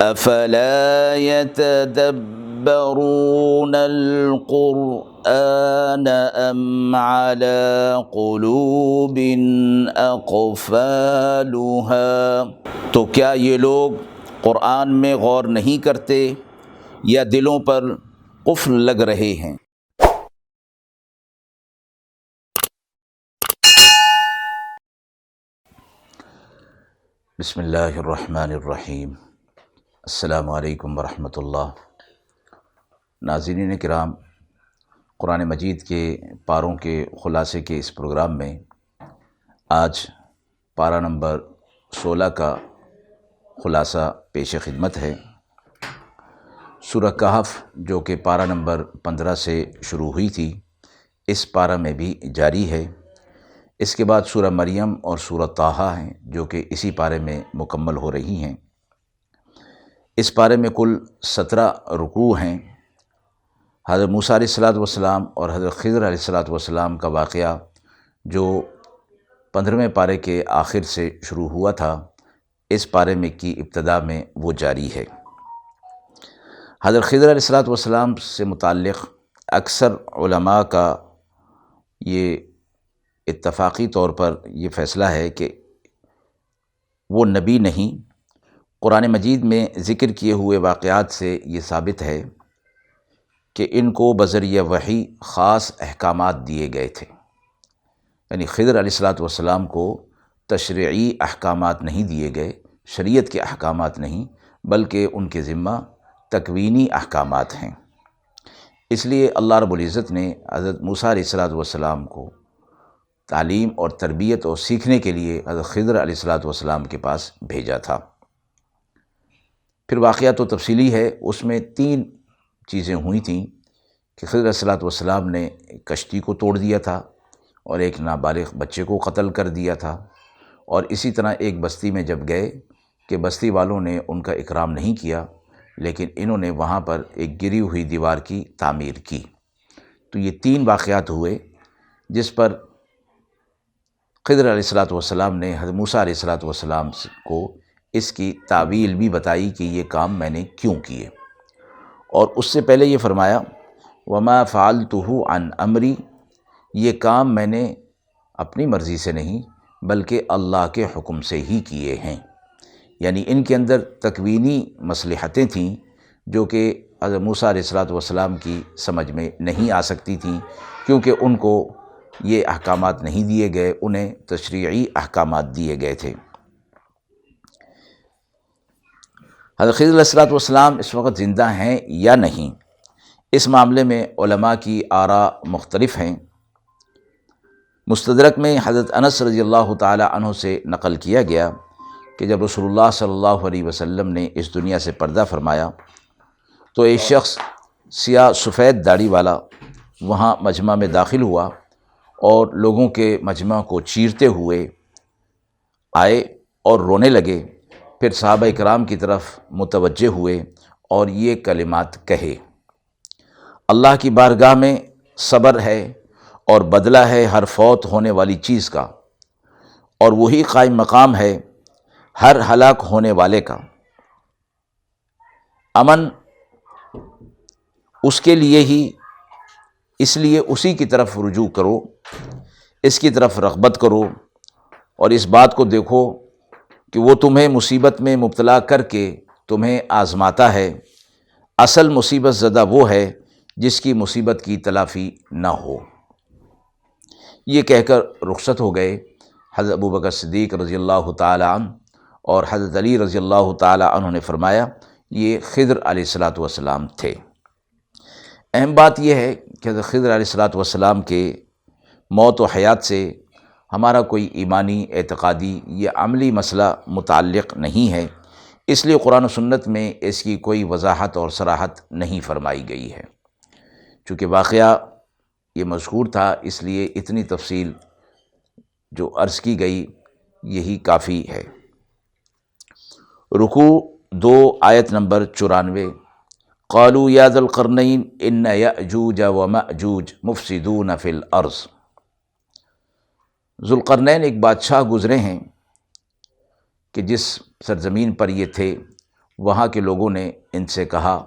افلا يتدبرون القرآن ام على قلوب اقفالها، تو کیا یہ لوگ قرآن میں غور نہیں کرتے یا دلوں پر قفل لگ رہے ہیں؟ بسم اللہ الرحمن الرحیم۔ السلام علیکم ورحمۃ اللہ۔ ناظرین کرام، قرآن مجید کے پاروں کے خلاصے کے اس پروگرام میں آج پارہ نمبر 16 کا خلاصہ پیش خدمت ہے۔ سورہ کہف جو کہ پارہ نمبر 15 سے شروع ہوئی تھی، اس پارہ میں بھی جاری ہے۔ اس کے بعد سورہ مریم اور سورہ طٰہٰ ہیں جو کہ اسی پارے میں مکمل ہو رہی ہیں۔ اس پارے میں کل 17 رکوع ہیں۔ حضرت موسیٰ علیہ السلام اور حضرت خضر علیہ السلام کا واقعہ جو 15ویں پارے کے آخر سے شروع ہوا تھا، اس پارے میں کی ابتدا میں وہ جاری ہے۔ حضرت خضر علیہ السلام سے متعلق اکثر علماء کا یہ اتفاقی طور پر یہ فیصلہ ہے کہ وہ نبی نہیں۔ قرآن مجید میں ذکر کیے ہوئے واقعات سے یہ ثابت ہے کہ ان کو بذریعہ وحی خاص احکامات دیے گئے تھے، یعنی خضر علیہ السلام کو تشریعی احکامات نہیں دیے گئے، شریعت کے احکامات نہیں، بلکہ ان کے ذمہ تکوینی احکامات ہیں۔ اس لیے اللہ رب العزت نے حضرت موسیٰ علیہ السلام کو تعلیم اور تربیت اور سیکھنے کے لیے حضرت خضر علیہ السلام کے پاس بھیجا تھا۔ پھر واقعہ تو تفصیلی ہے، اس میں 3 چیزیں ہوئی تھیں کہ خضر علیہ السلام نے کشتی کو توڑ دیا تھا اور ایک نابالغ بچے کو قتل کر دیا تھا، اور اسی طرح ایک بستی میں جب گئے کہ بستی والوں نے ان کا اکرام نہیں کیا، لیکن انہوں نے وہاں پر ایک گری ہوئی دیوار کی تعمیر کی۔ تو یہ 3 واقعات ہوئے جس پر خضر علیہ السلام نے حضرت موسیٰ علیہ السلام کو اس کی تعویل بھی بتائی کہ یہ کام میں نے کیوں کیے، اور اس سے پہلے یہ فرمایا وما فعلتہ عن امری، یہ کام میں نے اپنی مرضی سے نہیں بلکہ اللہ کے حکم سے ہی کیے ہیں۔ یعنی ان کے اندر تکوینی مصلحتیں تھیں جو کہ حضرت موسیٰ علیہ السلام کی سمجھ میں نہیں آ سکتی تھیں، کیونکہ ان کو یہ احکامات نہیں دیے گئے، انہیں تشریعی احکامات دیے گئے تھے۔ حضرت خضر علیہ السلام اس وقت زندہ ہیں یا نہیں، اس معاملے میں علماء کی آراء مختلف ہیں۔ مستدرک میں حضرت انس رضی اللہ تعالی عنہ سے نقل کیا گیا کہ جب رسول اللہ صلی اللہ علیہ وسلم نے اس دنیا سے پردہ فرمایا تو ایک شخص سیاہ سفید داڑھی والا وہاں مجمع میں داخل ہوا اور لوگوں کے مجمع کو چیرتے ہوئے آئے اور رونے لگے۔ پھر صحابہ کرام کی طرف متوجہ ہوئے اور یہ کلمات کہے، اللہ کی بارگاہ میں صبر ہے اور بدلہ ہے ہر فوت ہونے والی چیز کا، اور وہی قائم مقام ہے ہر ہلاک ہونے والے کا۔ امن اس کے لیے ہی، اس لیے اسی کی طرف رجوع کرو، اس کی طرف رغبت کرو، اور اس بات کو دیکھو کہ وہ تمہیں مصیبت میں مبتلا کر کے تمہیں آزماتا ہے۔ اصل مصیبت زدہ وہ ہے جس کی مصیبت کی تلافی نہ ہو۔ یہ کہہ کر رخصت ہو گئے۔ حضرت ابوبکر صدیق رضی اللہ تعالی عنہ اور حضرت علی رضی اللہ تعالی عنہ نے فرمایا یہ خضر علیہ السلام تھے۔ اہم بات یہ ہے کہ حضرت خضر علیہ السلام کے موت و حیات سے ہمارا کوئی ایمانی، اعتقادی یا عملی مسئلہ متعلق نہیں ہے، اس لیے قرآن و سنت میں اس کی کوئی وضاحت اور صراحت نہیں فرمائی گئی ہے۔ چونکہ واقعہ یہ مذکور تھا، اس لیے اتنی تفصیل جو عرض کی گئی یہی کافی ہے۔ رکوع 2 آیت نمبر 94۔ قالوا یا ذا القرنین ان یأجوج ومأجوج مفسدون فی الارض۔ ذوالقرنین ایک بادشاہ گزرے ہیں کہ جس سرزمین پر یہ تھے وہاں کے لوگوں نے ان سے کہا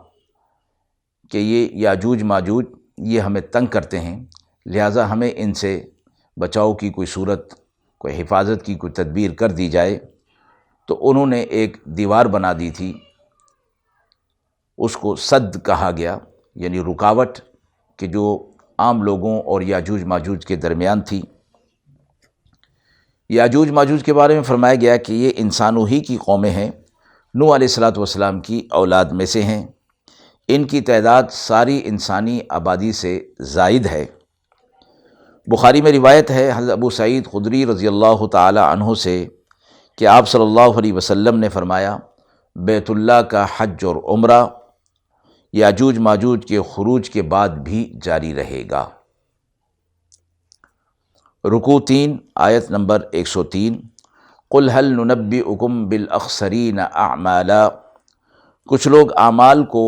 کہ یہ یاجوج ماجوج یہ ہمیں تنگ کرتے ہیں، لہٰذا ہمیں ان سے بچاؤ کی کوئی صورت، کوئی حفاظت کی کوئی تدبیر کر دی جائے۔ تو انہوں نے ایک دیوار بنا دی تھی، اس کو سد کہا گیا، یعنی رکاوٹ، کہ جو عام لوگوں اور یاجوج ماجوج کے درمیان تھی۔ یاجوج ماجوج کے بارے میں فرمایا گیا کہ یہ انسانوں ہی کی قومیں ہیں، نوح علیہ الصلوۃ والسلام کی اولاد میں سے ہیں، ان کی تعداد ساری انسانی آبادی سے زائد ہے۔ بخاری میں روایت ہے حضرت ابو سعید خدری رضی اللہ تعالی عنہ سے کہ آپ صلی اللہ علیہ وسلم نے فرمایا، بیت اللہ کا حج اور عمرہ یاجوج ماجوج کے خروج کے بعد بھی جاری رہے گا۔ رکوع 3 آیت نمبر 103، قل هل ننبئکم بالاخسرین اعمالا۔ کچھ لوگ اعمال کو،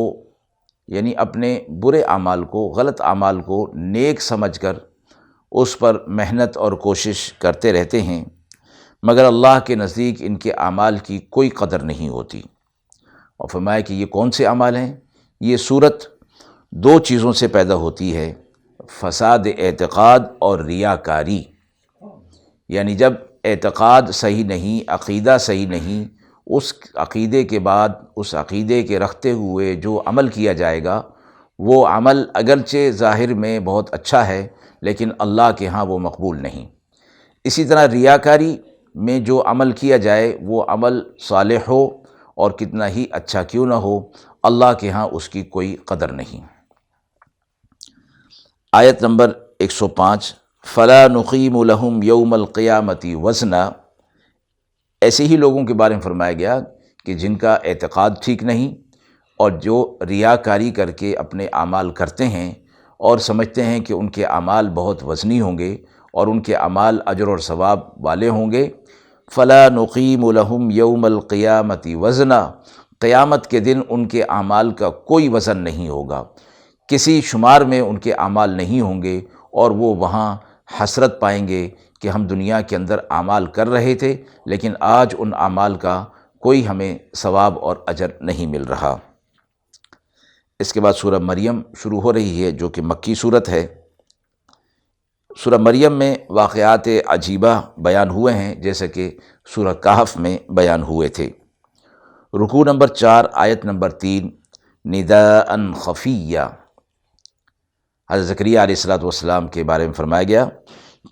یعنی اپنے برے اعمال کو، غلط اعمال کو نیک سمجھ کر اس پر محنت اور کوشش کرتے رہتے ہیں، مگر اللہ کے نزدیک ان کے اعمال کی کوئی قدر نہیں ہوتی۔ اور فرمایا کہ یہ کون سے اعمال ہیں؟ یہ صورت دو چیزوں سے پیدا ہوتی ہے، فساد اعتقاد اور ریاکاری۔ یعنی جب اعتقاد صحیح نہیں، عقیدہ صحیح نہیں، اس عقیدے کے بعد اس عقیدے کے رکھتے ہوئے جو عمل کیا جائے گا، وہ عمل اگرچہ ظاہر میں بہت اچھا ہے لیکن اللہ کے ہاں وہ مقبول نہیں۔ اسی طرح ریاکاری میں جو عمل کیا جائے وہ عمل صالح ہو اور کتنا ہی اچھا کیوں نہ ہو، اللہ کے ہاں اس کی کوئی قدر نہیں۔ آیت نمبر 105، فَلَا نُقِيمُ لَهُمْ يَوْمَ الْقِيَامَةِ وَزْنًا۔ ایسے ہی لوگوں کے بارے میں فرمایا گیا کہ جن کا اعتقاد ٹھیک نہیں اور جو ریاکاری کر کے اپنے اعمال کرتے ہیں اور سمجھتے ہیں کہ ان کے اعمال بہت وزنی ہوں گے اور ان کے اعمال اجر اور ثواب والے ہوں گے، فَلَا نُقِيمُ لَهُمْ يَوْمَ الْقِيَامَةِ وَزْنًا۔ قیامت کے دن ان کے اعمال کا کوئی وزن نہیں ہوگا، کسی شمار میں ان کے اعمال نہیں ہوں گے، اور وہ وہاں حسرت پائیں گے کہ ہم دنیا کے اندر اعمال کر رہے تھے لیکن آج ان اعمال کا کوئی ہمیں ثواب اور اجر نہیں مل رہا۔ اس کے بعد سورہ مریم شروع ہو رہی ہے جو کہ مکی صورت ہے۔ سورہ مریم میں واقعات عجیبہ بیان ہوئے ہیں جیسے کہ سورہ کہف میں بیان ہوئے تھے۔ رکوع نمبر 4 آیت نمبر 3، نداء خفیہ۔ حضرت زکریا علیہ الصلوۃ والسلام کے بارے میں فرمایا گیا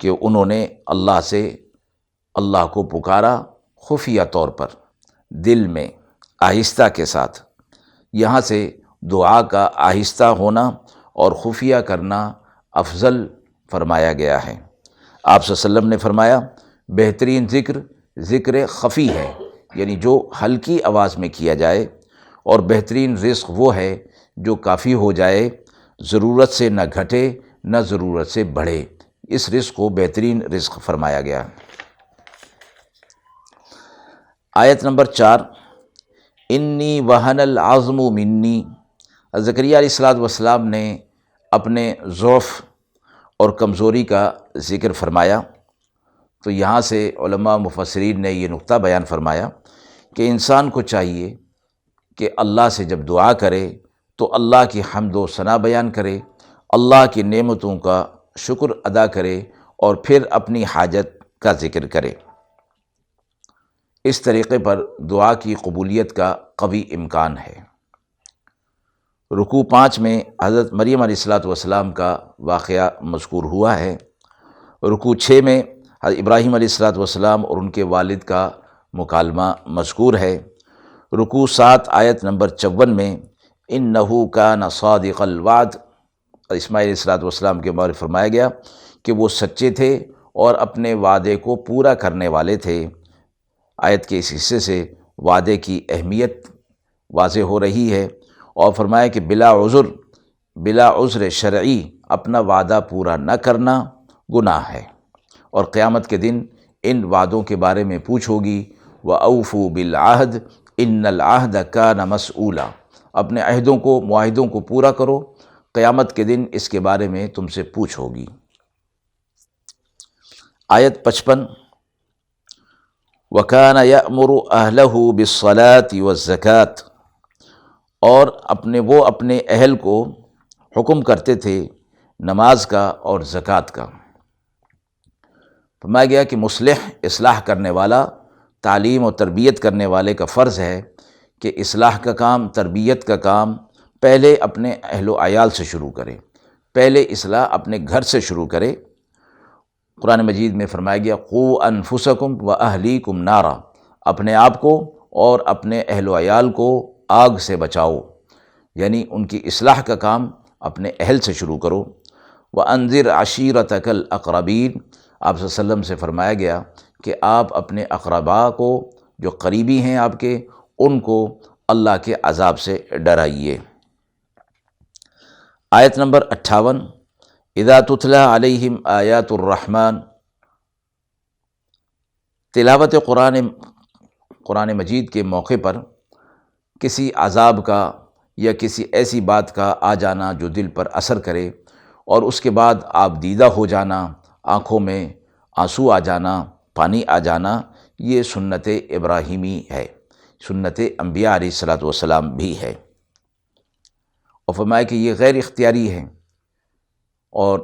کہ انہوں نے اللہ کو پکارا خفیہ طور پر، دل میں آہستہ کے ساتھ۔ یہاں سے دعا کا آہستہ ہونا اور خفیہ کرنا افضل فرمایا گیا ہے۔ آپ صلی اللہ علیہ وسلم نے فرمایا بہترین ذکر خفی ہے، یعنی جو ہلکی آواز میں کیا جائے، اور بہترین رزق وہ ہے جو کافی ہو جائے، ضرورت سے نہ گھٹے نہ ضرورت سے بڑھے، اس رزق کو بہترین رزق فرمایا گیا۔ آیت نمبر 4، انی وہن العظم منی۔ زکریا علیہ الصلوۃ والسلام نے اپنے ضعف اور کمزوری کا ذکر فرمایا۔ تو یہاں سے علماء مفسرین نے یہ نقطہ بیان فرمایا کہ انسان کو چاہیے کہ اللہ سے جب دعا کرے تو اللہ کی حمد و ثنا بیان کرے، اللہ کی نعمتوں کا شکر ادا کرے اور پھر اپنی حاجت کا ذکر کرے۔ اس طریقے پر دعا کی قبولیت کا قوی امکان ہے۔ رکوع 5 میں حضرت مریم علیہ الصلوۃ والسلام کا واقعہ مذکور ہوا ہے۔ رکوع 6 میں حضرت ابراہیم علیہ الصلوۃ والسلام اور ان کے والد کا مکالمہ مذکور ہے۔ رکوع 7 آیت نمبر 54 میں انہ کان صادق الوعد، اسماعیل علیہ الصلوۃ والسلام کے بارے میں فرمایا گیا کہ وہ سچے تھے اور اپنے وعدے کو پورا کرنے والے تھے۔ آیت کے اس حصے سے وعدے کی اہمیت واضح ہو رہی ہے، اور فرمایا کہ بلا عذر شرعی اپنا وعدہ پورا نہ کرنا گناہ ہے، اور قیامت کے دن ان وعدوں کے بارے میں پوچھ ہوگی۔ وَأَوْفُوا بِالْعَهْدِ إِنَّ الْعَهْدَ كَانَ مَسْئُولًا۔ اپنے معاہدوں کو پورا کرو، قیامت کے دن اس کے بارے میں تم سے پوچھ ہوگی۔ آیت 55، وَكَانَ يَأْمُرُ أَهْلَهُ بِالصَّلَاةِ وَالزَّكَاةِ۔ اور وہ اپنے اہل کو حکم کرتے تھے نماز کا اور زکوٰۃ کا۔ فرمایا گیا کہ مصلح اصلاح کرنے والا، تعلیم و تربیت کرنے والے کا فرض ہے کہ اصلاح کا کام، تربیت کا کام پہلے اپنے اہل و عیال سے شروع کرے، پہلے اصلاح اپنے گھر سے شروع کرے۔ قرآن مجید میں فرمایا گیا قوا انفسکم واہلیکم نارا، اپنے آپ کو اور اپنے اہل و عیال کو آگ سے بچاؤ، یعنی ان کی اصلاح کا کام اپنے اہل سے شروع کرو۔ وانذر عشیرتک الاقربین، آپ صلی اللہ علیہ وسلم سے فرمایا گیا کہ آپ اپنے اقرباء کو، جو قریبی ہیں آپ کے، ان کو اللہ کے عذاب سے ڈرائیے۔ آیت نمبر 58، اذا تتلی علیہم آیات الرحمن، تلاوت قرآن مجید کے موقع پر کسی عذاب کا یا کسی ایسی بات کا آ جانا جو دل پر اثر کرے، اور اس کے بعد آپ دیدہ ہو جانا، آنکھوں میں آنسو آ جانا، پانی آ جانا، یہ سنت ابراہیمی ہے، سنت انبیاء علیہ الصلاۃ والسلام بھی ہے۔ اور فرمایا کہ یہ غیر اختیاری ہے، اور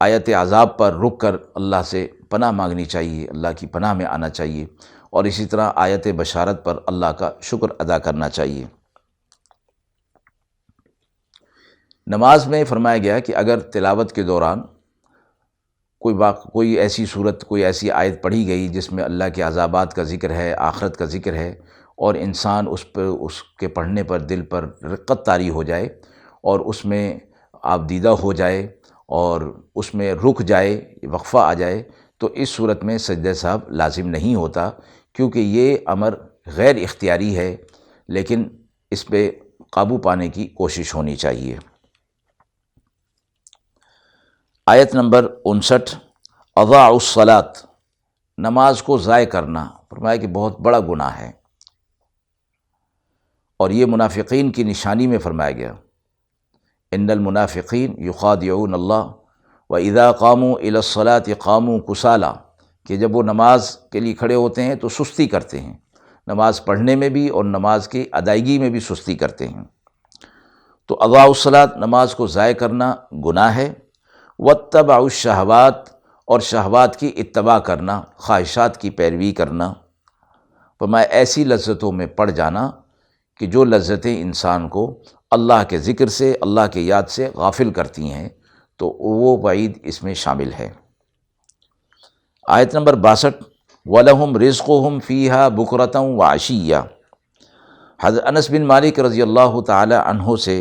آیت عذاب پر رک کر اللہ سے پناہ مانگنی چاہیے، اللہ کی پناہ میں آنا چاہیے، اور اسی طرح آیت بشارت پر اللہ کا شکر ادا کرنا چاہیے۔ نماز میں فرمایا گیا کہ اگر تلاوت کے دوران کوئی ایسی صورت، کوئی ایسی آیت پڑھی گئی جس میں اللہ کے عذابات کا ذکر ہے، آخرت کا ذکر ہے، اور انسان اس کے پڑھنے پر دل پر رقت طاری ہو جائے اور اس میں آپ دیدہ ہو جائے اور اس میں رک جائے، وقفہ آ جائے، تو اس صورت میں سجدہ سہو لازم نہیں ہوتا، کیونکہ یہ امر غیر اختیاری ہے، لیکن اس پہ قابو پانے کی کوشش ہونی چاہیے۔ آیت نمبر 59، اضاعوا الصلاۃ، نماز کو ضائع کرنا، فرمایا کہ بہت بڑا گناہ ہے، اور یہ منافقین کی نشانی میں فرمایا گیا ان المنافقین یخادعون اللہ واذا قاموا الی الصلاۃ قاموا کسالى، کہ جب وہ نماز کے لیے کھڑے ہوتے ہیں تو سستی کرتے ہیں، نماز پڑھنے میں بھی اور نماز کی ادائیگی میں بھی سستی کرتے ہیں۔ تو اضاعوا الصلاۃ، نماز کو ضائع کرنا گناہ ہے۔ واتبعوا الشہوات، اور شہوات کی اتباع کرنا، خواہشات کی پیروی کرنا، فرمایا ایسی لذتوں میں پڑ جانا کہ جو لذتیں انسان کو اللہ کے ذکر سے، اللہ کے یاد سے غافل کرتی ہیں، تو وہ وعید اس میں شامل ہے۔ آیت نمبر 62، وَلَهُمْ رِزْقُهُمْ فِيهَا بُكْرَةً وَعَشِيًّا، حضرت انس بن مالک رضی اللہ تعالی عنہ سے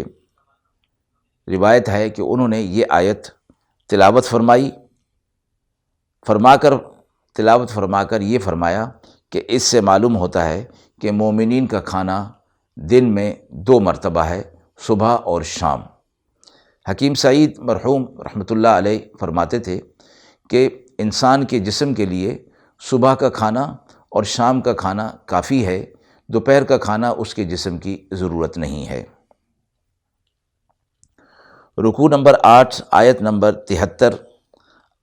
روایت ہے کہ انہوں نے یہ آیت تلاوت فرما کر یہ فرمایا کہ اس سے معلوم ہوتا ہے کہ مومنین کا کھانا دن میں 2 مرتبہ ہے، صبح اور شام۔ حکیم سعید مرحوم رحمۃ اللہ علیہ فرماتے تھے کہ انسان کے جسم کے لیے صبح کا کھانا اور شام کا کھانا کافی ہے، دوپہر کا کھانا اس کے جسم کی ضرورت نہیں ہے۔ رکوع نمبر 8، آیت نمبر 73،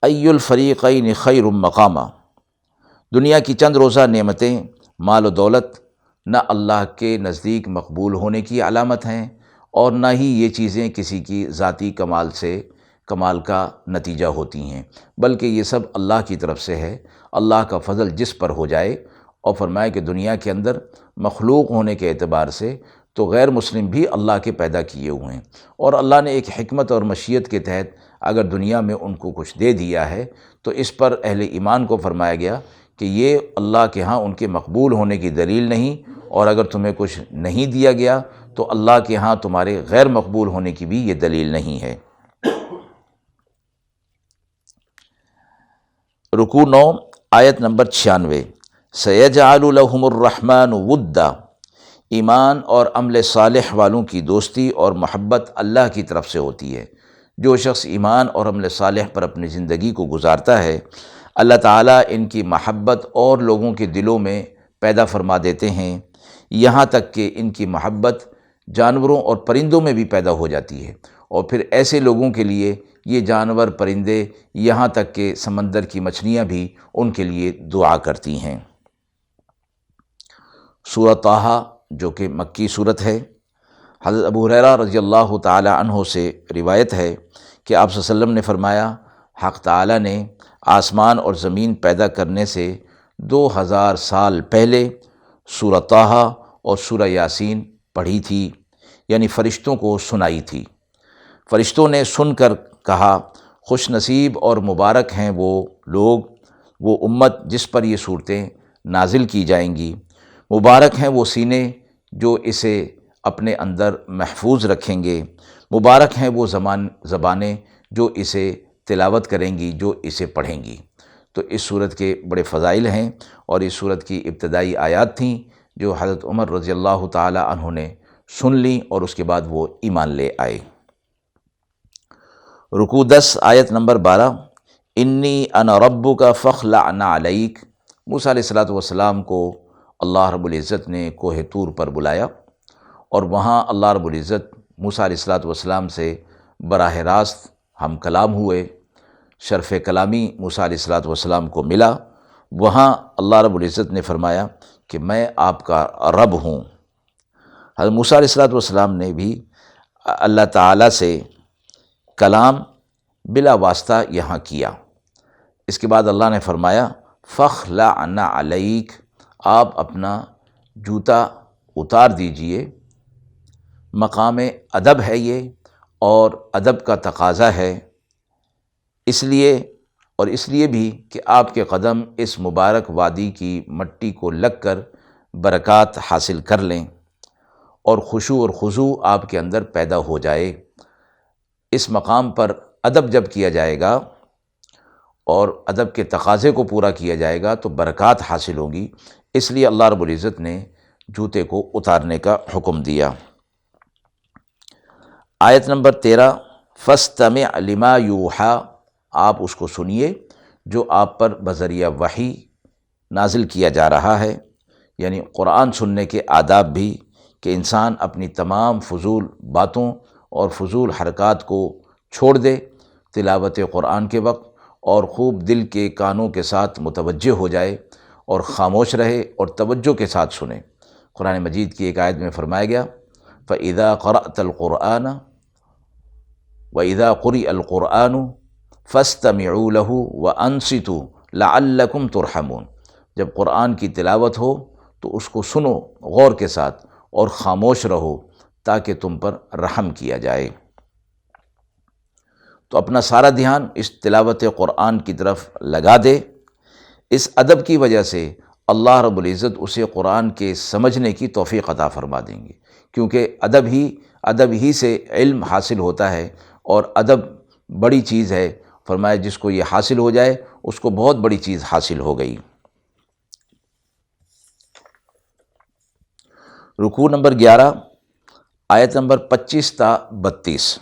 ای الفریقین خیر مقاما، دنیا کی چند روزہ نعمتیں، مال و دولت نہ اللہ کے نزدیک مقبول ہونے کی علامت ہیں، اور نہ ہی یہ چیزیں کسی کی ذاتی کمال کا نتیجہ ہوتی ہیں، بلکہ یہ سب اللہ کی طرف سے ہے، اللہ کا فضل جس پر ہو جائے۔ اور فرمایا کہ دنیا کے اندر مخلوق ہونے کے اعتبار سے تو غیر مسلم بھی اللہ کے پیدا کیے ہوئے ہیں، اور اللہ نے ایک حکمت اور مشیت کے تحت اگر دنیا میں ان کو کچھ دے دیا ہے تو اس پر اہل ایمان کو فرمایا گیا کہ یہ اللہ کے ہاں ان کے مقبول ہونے کی دلیل نہیں، اور اگر تمہیں کچھ نہیں دیا گیا تو اللہ کے ہاں تمہارے غیر مقبول ہونے کی بھی یہ دلیل نہیں ہے۔ رکوع 9، آیت نمبر 96، سَيَجْعَلُ لَهُمُ الرَّحْمَنُ وُدًّا، ایمان اور عمل صالح والوں کی دوستی اور محبت اللہ کی طرف سے ہوتی ہے۔ جو شخص ایمان اور عمل صالح پر اپنی زندگی کو گزارتا ہے، اللہ تعالیٰ ان کی محبت اور لوگوں کے دلوں میں پیدا فرما دیتے ہیں، یہاں تک کہ ان کی محبت جانوروں اور پرندوں میں بھی پیدا ہو جاتی ہے، اور پھر ایسے لوگوں کے لیے یہ جانور، پرندے، یہاں تک کہ سمندر کی مچھلیاں بھی ان کے لیے دعا کرتی ہیں۔ سورۃ طٰہٰ جو کہ مکی صورت ہے، حضرت ابو ہریرہ رضی اللہ تعالی عنہ سے روایت ہے کہ آپ صلی اللہ علیہ وسلم نے فرمایا، حق تعالی نے آسمان اور زمین پیدا کرنے سے 2000 سال پہلے سورہ طٰہٰ اور سورہ یاسین پڑھی تھی، یعنی فرشتوں کو سنائی تھی۔ فرشتوں نے سن کر کہا، خوش نصیب اور مبارک ہیں وہ لوگ، وہ امت جس پر یہ صورتیں نازل کی جائیں گی، مبارک ہیں وہ سینے جو اسے اپنے اندر محفوظ رکھیں گے، مبارک ہیں وہ زبانیں جو اسے تلاوت کریں گی، جو اسے پڑھیں گی۔ تو اس صورت کے بڑے فضائل ہیں، اور اس صورت کی ابتدائی آیات تھیں جو حضرت عمر رضی اللہ تعالی عنہ نے سن لیں اور اس کے بعد وہ ایمان لے آئے۔ رکوع 10 آیت نمبر 12، انی انا ربک فاخلع علیک۔ موسیٰ علیہ السلام کو اللہ رب العزت نے کوہ طور پر بلایا، اور وہاں اللہ رب العزت موسیٰ علیہ السلام سے براہ راست ہم کلام ہوئے، شرف کلامی موسیٰ علیہ السلام کو ملا۔ وہاں اللہ رب العزت نے فرمایا کہ میں آپ کا رب ہوں۔ حضرت موسیٰ علیہ السلام نے بھی اللہ تعالیٰ سے کلام بلا واسطہ یہاں کیا۔ اس کے بعد اللہ نے فرمایا فاخلع علیک، آپ اپنا جوتا اتار دیجئے۔ مقام ادب ہے یہ، اور ادب کا تقاضا ہے، اس لیے بھی کہ آپ کے قدم اس مبارک وادی کی مٹی کو لگ کر برکات حاصل کر لیں، اور خشوع اور خضوع آپ کے اندر پیدا ہو جائے۔ اس مقام پر ادب جب کیا جائے گا اور ادب کے تقاضے کو پورا کیا جائے گا تو برکات حاصل ہوگی، اس لیے اللہ رب العزت نے جوتے کو اتارنے کا حکم دیا۔ آیت نمبر 13، فاستمع لما یوحیٰ، آپ اس کو سنیے جو آپ پر بذریعہ وحی نازل کیا جا رہا ہے۔ یعنی قرآن سننے کے آداب بھی کہ انسان اپنی تمام فضول باتوں اور فضول حرکات کو چھوڑ دے تلاوت قرآن کے وقت، اور خوب دل کے کانوں کے ساتھ متوجہ ہو جائے اور خاموش رہے اور توجہ کے ساتھ سنے۔ قرآن مجید کی ایک آیت میں فرمایا گیا، فَإِذَا قَرَأْتَ الْقُرْآنَ وَإِذَا قُرِئَ الْقُرْآنُ فَاسْتَمِعُوا لَهُ وَأَنصِتُوا لَعَلَّكُمْ تُرْحَمُونَ۔ جب قرآن کی تلاوت ہو تو اس کو سنو غور کے ساتھ اور خاموش رہو تاکہ تم پر رحم کیا جائے۔ تو اپنا سارا دھیان اس تلاوت قرآن کی طرف لگا دے۔ اس ادب کی وجہ سے اللہ رب العزت اسے قرآن کے سمجھنے کی توفیق عطا فرما دیں گے، کیونکہ ادب ہی سے علم حاصل ہوتا ہے، اور ادب بڑی چیز ہے۔ فرمایا جس کو یہ حاصل ہو جائے اس کو بہت بڑی چیز حاصل ہو گئی۔ رکوع نمبر 11 آیت نمبر 25 تا 32،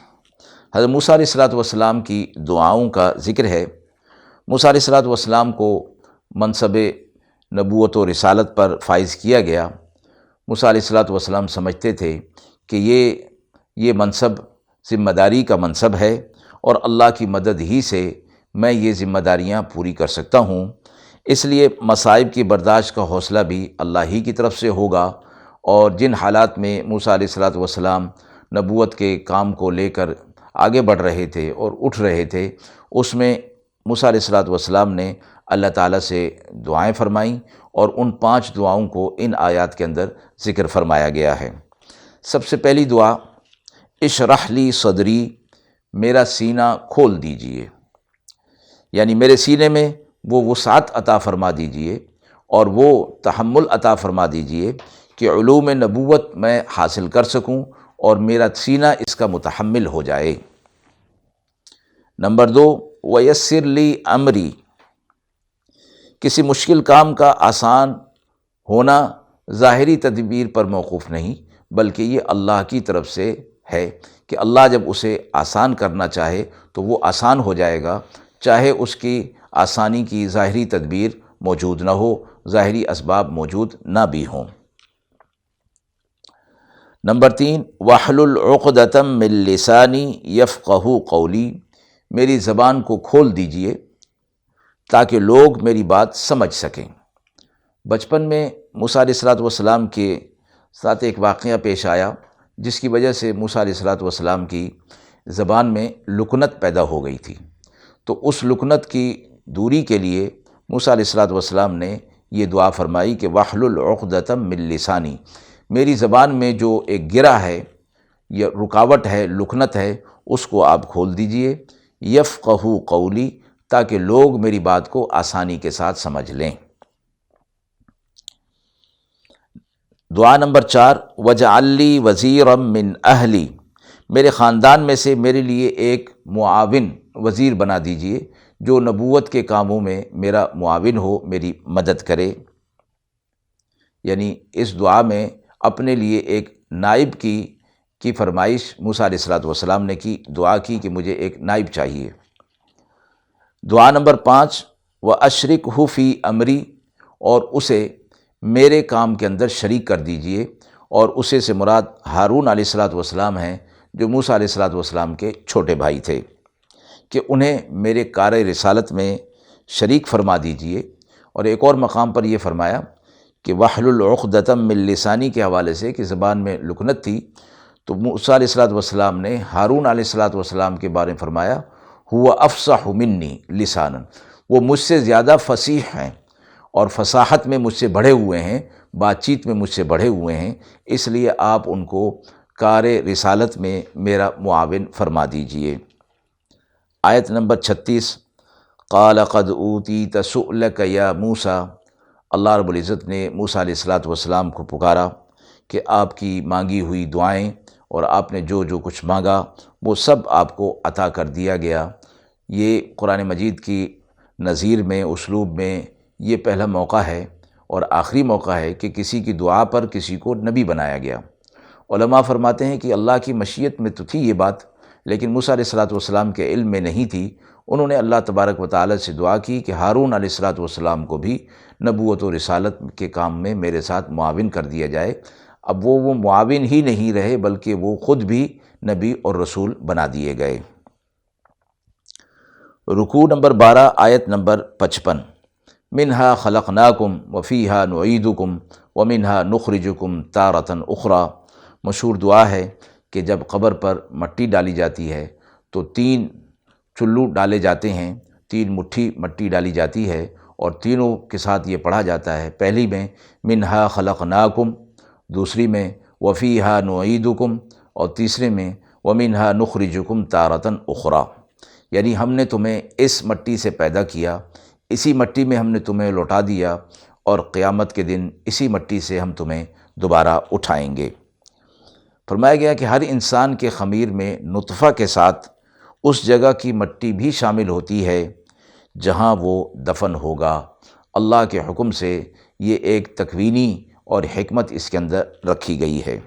حضرت موسیٰ علیہ السلام کی دعاؤں کا ذکر ہے۔ موسیٰ علیہ السلام کو منصب نبوت و رسالت پر فائز کیا گیا۔ موسیٰ علیہ السلام سمجھتے تھے کہ یہ منصب ذمہ داری کا منصب ہے، اور اللہ کی مدد ہی سے میں یہ ذمہ داریاں پوری کر سکتا ہوں، اس لیے مصائب کی برداشت کا حوصلہ بھی اللہ ہی کی طرف سے ہوگا۔ اور جن حالات میں موسیٰ علیہ السلام نبوت کے کام کو لے کر آگے بڑھ رہے تھے اور اٹھ رہے تھے، اس میں موسیٰ علیہ السلام نے اللہ تعالیٰ سے دعائیں فرمائیں، اور ان 5 دعاؤں کو ان آیات کے اندر ذکر فرمایا گیا ہے۔ سب سے پہلی دعا، اشرح لی صدری، میرا سینہ کھول دیجئے، یعنی میرے سینے میں وہ وسعت عطا فرما دیجئے اور وہ تحمل عطا فرما دیجئے کہ علوم نبوت میں حاصل کر سکوں اور میرا سینہ اس کا متحمل ہو جائے۔ نمبر 2، ویسر لی امری، کسی مشکل کام کا آسان ہونا ظاہری تدبیر پر موقوف نہیں، بلکہ یہ اللہ کی طرف سے ہے کہ اللہ جب اسے آسان کرنا چاہے تو وہ آسان ہو جائے گا، چاہے اس کی آسانی کی ظاہری تدبیر موجود نہ ہو، ظاہری اسباب موجود نہ بھی ہوں۔ نمبر 3، وَاحْلُلْ عُقْدَةً مِّن لِّسَانِي يَفْقَهُوا قَوْلِي، میری زبان کو کھول دیجئے تاکہ لوگ میری بات سمجھ سکیں۔ بچپن میں موسیٰ علیہ السلام کے ساتھ ایک واقعہ پیش آیا جس کی وجہ سے موسیٰ علیہ السلام کی زبان میں لکنت پیدا ہو گئی تھی۔ تو اس لکنت کی دوری کے لیے موسیٰ علیہ السلام نے یہ دعا فرمائی کہ وَاحْلُلْ عُقْدَةً مِّن لِّسَانِی، میری زبان میں جو ایک گرہ ہے یا رکاوٹ ہے، لکنت ہے، اس کو آپ کھول دیجئے، یفقہوا قولی، تاکہ لوگ میری بات کو آسانی کے ساتھ سمجھ لیں۔ دعا نمبر 4، وَاجْعَل لِّی وَزِیرًا مِّنْ أَہْلِی، میرے خاندان میں سے میرے لیے ایک معاون وزیر بنا دیجئے جو نبوت کے کاموں میں میرا معاون ہو، میری مدد کرے۔ یعنی اس دعا میں اپنے لیے ایک نائب کی فرمائش موسیٰ علیہ السلام نے کی، دعا کی کہ مجھے ایک نائب چاہیے۔ دعا نمبر 5، وَأَشْرِكْهُ فِي أَمْرِي، اور اسے میرے کام کے اندر شریک کر دیجئے، اور اسے سے مراد ہارون علیہ السلام ہیں جو موسیٰ علیہ السلام کے چھوٹے بھائی تھے، کہ انہیں میرے کار رسالت میں شریک فرما دیجئے۔ اور ایک اور مقام پر یہ فرمایا کہ وَاحْلُلْ عُقْدَةً مِّن لِّسَانِی کے حوالے سے کہ زبان میں لکنت تھی، تو موسیٰ علیہ السلام نے ہارون علیہ السلام کے بارے میں فرمایا هُوَ أَفْصَحُ مِنِّی لِسَانًا، وہ مجھ سے زیادہ فصیح ہیں اور فصاحت میں مجھ سے بڑھے ہوئے ہیں، بات چیت میں مجھ سے بڑھے ہوئے ہیں، اس لیے آپ ان کو کار رسالت میں میرا معاون فرما دیجئے۔ آیت نمبر 36، قَالَ قَدْ أُوتِیتَ سُؤْلَکَ یا موسیٰ، اللہ رب العزت نے موسیٰ علیہ السلام کو پکارا کہ آپ کی مانگی ہوئی دعائیں اور آپ نے جو جو کچھ مانگا وہ سب آپ کو عطا کر دیا گیا۔ یہ قرآن مجید کی نظیر میں، اسلوب میں یہ پہلا موقع ہے اور آخری موقع ہے کہ کسی کی دعا پر کسی کو نبی بنایا گیا۔ علماء فرماتے ہیں کہ اللہ کی مشیت میں تو تھی یہ بات، لیکن موسیٰ علیہ السلام کے علم میں نہیں تھی۔ انہوں نے اللہ تبارک و تعالی سے دعا کی کہ ہارون علیہ السلام کو بھی نبوت و رسالت کے کام میں میرے ساتھ معاون کر دیا جائے۔ اب وہ معاون ہی نہیں رہے بلکہ وہ خود بھی نبی اور رسول بنا دیے گئے۔ رکوع نمبر 12، آیت نمبر 55، منہا خلقناکم وفیہا نعیدکم ومنہا نخرجکم تارۃ اخری، مشہور دعا ہے کہ جب قبر پر مٹی ڈالی جاتی ہے تو 3 چلو ڈالے جاتے ہیں، 3 مٹھی مٹی ڈالی جاتی ہے، اور تینوں کے ساتھ یہ پڑھا جاتا ہے۔ پہلی میں منہا خلقناکم، دوسری میں وفیہا نعیدکم، اور تیسرے میں ومنہا نخرجکم تارۃ اخری، یعنی ہم نے تمہیں اس مٹی سے پیدا کیا، اسی مٹی میں ہم نے تمہیں لوٹا دیا، اور قیامت کے دن اسی مٹی سے ہم تمہیں دوبارہ اٹھائیں گے۔ فرمایا گیا کہ ہر انسان کے خمیر میں نطفہ کے ساتھ اس جگہ کی مٹی بھی شامل ہوتی ہے جہاں وہ دفن ہوگا۔ اللہ کے حکم سے یہ ایک تکوینی اور حکمت اس کے اندر رکھی گئی ہے۔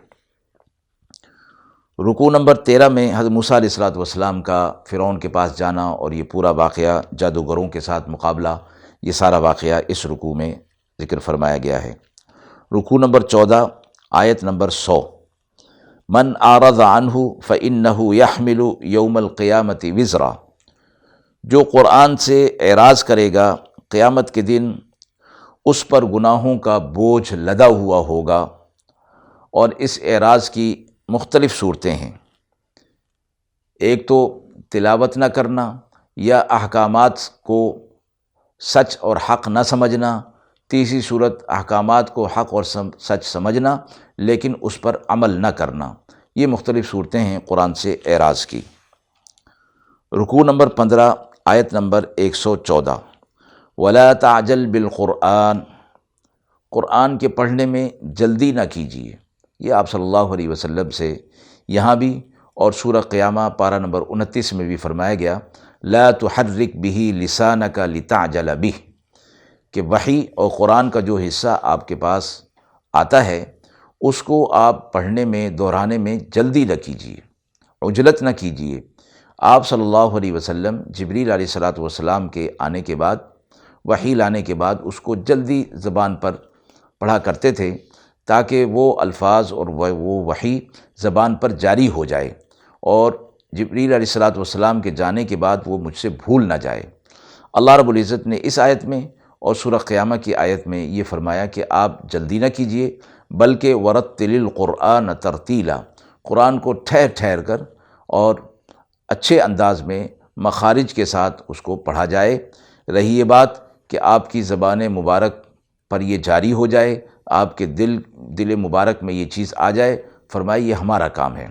رکوع نمبر 13 میں حضرت موسیٰ علیہ السلام کا فرعون کے پاس جانا اور یہ پورا واقعہ، جادوگروں کے ساتھ مقابلہ، یہ سارا واقعہ اس رکوع میں ذکر فرمایا گیا ہے۔ رکوع نمبر 14، آیت نمبر 100، من اعرض عنہ فإنہ یحمل یوم القیامۃ وزرا، جو قرآن سے اعراض کرے گا قیامت کے دن اس پر گناہوں کا بوجھ لدا ہوا ہوگا۔ اور اس اعراض کی مختلف صورتیں ہیں، ایک تو تلاوت نہ کرنا یا احکامات کو سچ اور حق نہ سمجھنا، تیسری صورت احکامات کو حق اور سچ سمجھنا لیکن اس پر عمل نہ کرنا۔ یہ مختلف صورتیں ہیں قرآن سے اعراض کی۔ رکوع نمبر 15، آیت نمبر 114، وَلَا تَعْجَلْ بِالْقُرْآنِ، قرآن کے پڑھنے میں جلدی نہ کیجیے۔ یہ آپ صلی اللہ علیہ وسلم سے یہاں بھی اور سورہ قیامہ پارہ نمبر 29 میں بھی فرمایا گیا، لا تحرک بہ لسانک لتعجل بہ، کہ وحی اور قرآن کا جو حصہ آپ کے پاس آتا ہے اس کو آپ پڑھنے میں، دہرانے میں جلدی نہ کیجیے، عجلت نہ کیجیے۔ آپ صلی اللہ علیہ وسلم جبریل علیہ السلام کے آنے کے بعد، وحی لانے کے بعد اس کو جلدی زبان پر پڑھا کرتے تھے تاکہ وہ الفاظ اور وہ وحی زبان پر جاری ہو جائے اور جبریل علیہ السلام کے جانے کے بعد وہ مجھ سے بھول نہ جائے۔ اللہ رب العزت نے اس آیت میں اور سورہ قیامہ کی آیت میں یہ فرمایا کہ آپ جلدی نہ کیجیے بلکہ ورتل القرآن ترتیلا، قرآن کو ٹھہر ٹھہر کر اور اچھے انداز میں مخارج کے ساتھ اس کو پڑھا جائے۔ رہی یہ بات کہ آپ کی زبان مبارک پر یہ جاری ہو جائے، آپ کے دل مبارک میں یہ چیز آ جائے، فرمائی یہ ہمارا کام ہے۔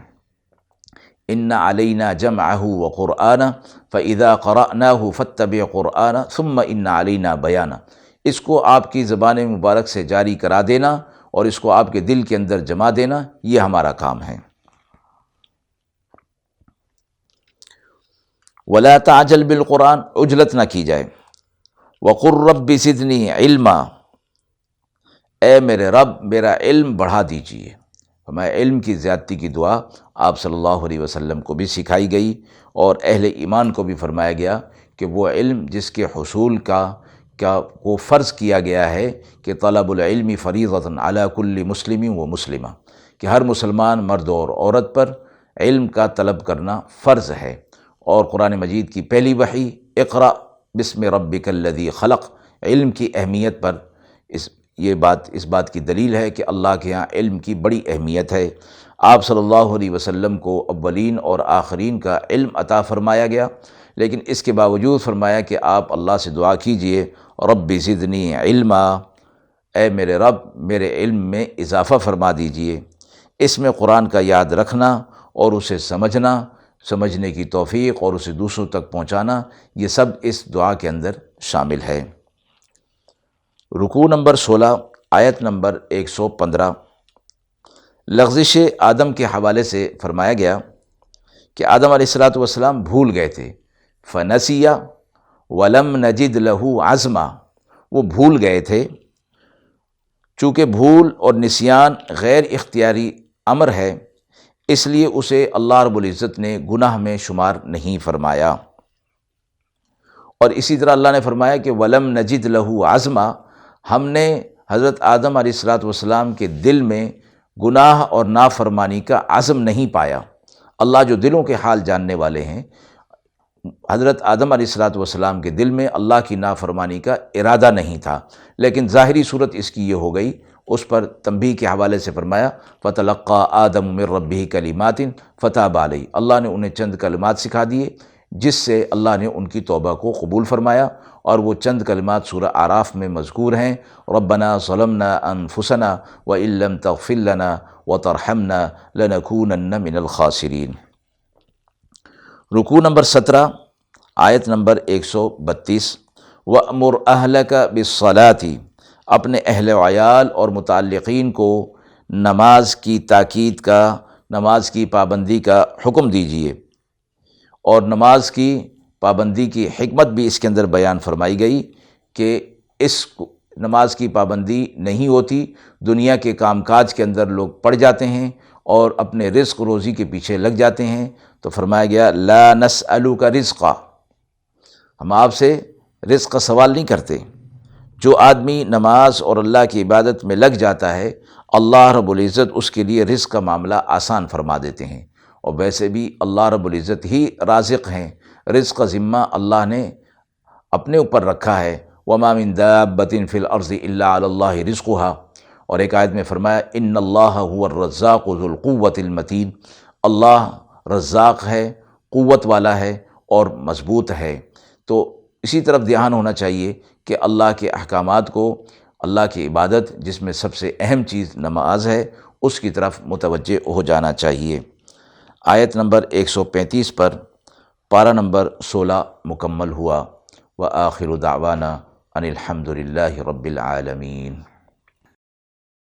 ان علینا جمعہ وقرآنہ فاذا قرأناہ فاتبع قرآنہ ثم ان علینا بیانہ، اس کو آپ کی زبان مبارک سے جاری کرا دینا اور اس کو آپ کے دل کے اندر جما دینا، یہ ہمارا کام ہے۔ ولا تعجل بالقرآن، عجلت نہ کی جائے۔ وقل رب زدنی علما، اے میرے رب میرا علم بڑھا دیجیے۔ ہمیں علم کی زیادتی کی دعا آپ صلی اللہ علیہ وسلم کو بھی سکھائی گئی اور اہل ایمان کو بھی فرمایا گیا کہ وہ علم جس کے حصول کا وہ فرض کیا گیا ہے کہ طلب العلم فریضۃ علی کل مسلم و مسلمہ، کہ ہر مسلمان مرد اور عورت پر علم کا طلب کرنا فرض ہے۔ اور قرآن مجید کی پہلی وحی اقرأ بسم ربک الذی خلق، علم کی اہمیت پر اس بات کی دلیل ہے کہ اللہ کے ہاں علم کی بڑی اہمیت ہے۔ آپ صلی اللہ علیہ وسلم کو اولین اور آخرین کا علم عطا فرمایا گیا، لیکن اس کے باوجود فرمایا کہ آپ اللہ سے دعا کیجئے رب زدنی علما، اے میرے رب میرے علم میں اضافہ فرما دیجئے۔ اس میں قرآن کا یاد رکھنا اور اسے سمجھنے کی توفیق اور اسے دوسروں تک پہنچانا، یہ سب اس دعا کے اندر شامل ہے۔ رکوع نمبر 16 آیت نمبر 115، لغزش آدم کے حوالے سے فرمایا گیا کہ آدم علیہ السلام بھول گئے تھے، فنسیا ولم نجد لہ عزما، وہ بھول گئے تھے۔ چونکہ بھول اور نسیان غیر اختیاری امر ہے، اس لیے اسے اللہ رب العزت نے گناہ میں شمار نہیں فرمایا۔ اور اسی طرح اللہ نے فرمایا کہ ولم نجد لہ عزما، ہم نے حضرت آدم علیہ السلام کے دل میں گناہ اور نافرمانی کا عزم نہیں پایا۔ اللہ جو دلوں کے حال جاننے والے ہیں، حضرت آدم علیہ السلام کے دل میں اللہ کی نافرمانی کا ارادہ نہیں تھا، لیکن ظاہری صورت اس کی یہ ہو گئی۔ اس پر تنبیہ کے حوالے سے فرمایا فَتَلَقَّىٰ آدَمُ مِن رَبِّهِ كَلِمَاتٍ فَتَابَ عَلَيْهِ، اللہ نے انہیں چند کلمات سکھا دیے جس سے اللہ نے ان کی توبہ کو قبول فرمایا، اور وہ چند کلمات سورہ اعراف میں مذکور ہیں، ربنا ظلمنا انفسنا وان لم تغفر لنا وترحمنا لنکونن من الخاسرین۔ رکوع نمبر 17 آیت نمبر 132، وَأْمُرْ أَهْلَكَ بِالصَّلَاةِ، اپنے اہل و عیال اور متعلقین کو نماز کی تاکید کا، نماز کی پابندی کا حکم دیجیے۔ اور نماز کی پابندی کی حکمت بھی اس کے اندر بیان فرمائی گئی کہ اس نماز کی پابندی نہیں ہوتی، دنیا کے کام کاج کے اندر لوگ پڑ جاتے ہیں اور اپنے رزق روزی کے پیچھے لگ جاتے ہیں، تو فرمایا گیا لا نسألک رزقا، ہم آپ سے رزق کا سوال نہیں کرتے۔ جو آدمی نماز اور اللہ کی عبادت میں لگ جاتا ہے، اللہ رب العزت اس کے لیے رزق کا معاملہ آسان فرما دیتے ہیں۔ اور ویسے بھی اللہ رب العزت ہی رازق ہیں، رزق کا ذمہ اللہ نے اپنے اوپر رکھا ہے، وَمَا مِن دَابَّةٍ فِي الْأَرْضِ إِلَّا عَلَى اللَّهِ رِزْقُهَا۔ اور ایک آیت میں فرمایا إِنَّ اللَّهَ هُوَ الرَّزَّاقُ ذُو الْقُوَّةِ الْمَتِينُ، اللہ رزاق ہے، قوت والا ہے اور مضبوط ہے۔ تو اسی طرف دھیان ہونا چاہیے کہ اللہ کے احکامات کو، اللہ کی عبادت جس میں سب سے اہم چیز نماز ہے، اس کی طرف متوجہ ہو جانا چاہیے۔ آیت نمبر 135 پر پارہ نمبر 16 مکمل ہوا۔ وآخر دعوانا ان الحمد للہ رب العالمین۔